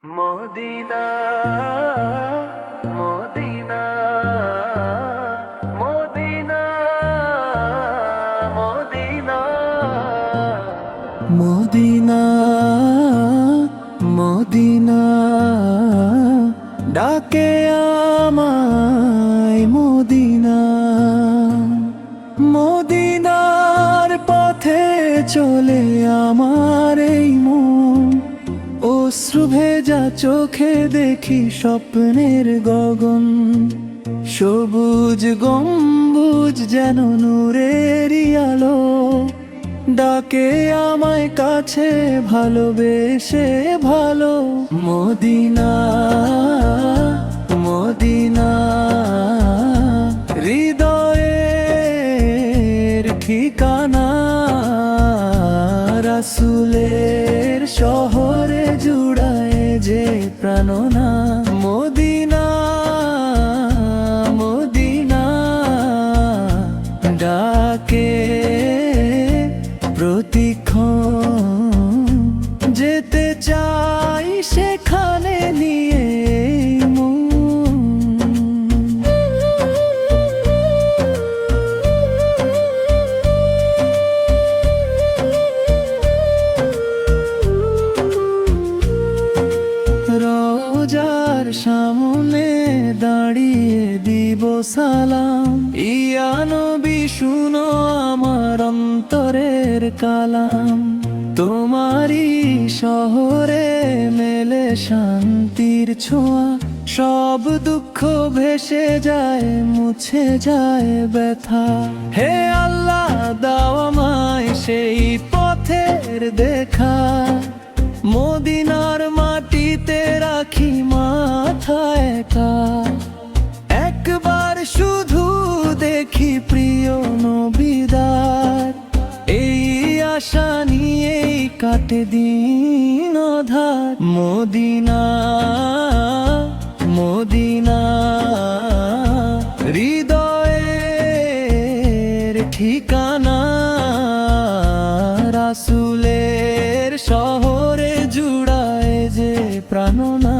Medina Medina Medina Medina Medina Medina ডাকে আমায় Medina মদিনার পথে চলে আমার এই মন অশ্রু ভেজা চোখে দেখি স্বপ্নের গগন সবুজ গম্বুজ যেন নূরেরই আলো ডাকে আমায় কাছে ভালোবেসে ভালো মদিনা মদিনা হৃদয়ের ঠিকানা রাসূলের শহরে জুড়ায় যে প্রাণনা মদিনা মদিনা ডাকে প্রতিক্ষণ যেতে চাই সেখানে নিয়ে মন। রোজার সামনে দাঁড়িয়ে দিব সালাম ইয়া নবী শুনো আমার অন্তরের কালাম তোমারই শহরে মেলে শান্তির ছোঁয়া সব দুঃখ ভেসে যায় মুছে যায় ব্যথা হে আল্লাহ দাও আমায় সেই পথের দেখা মদিনার মাটিতে রাখি মাথা একা একবার শুধু দেখি প্রিয় নবীদার এই আশা নিয়েই কাটে দিন অধার মদিনা মদিনা হৃদয়ের ঠিকানা রাসূলের শহরে জুড়ায় যে প্রাণনা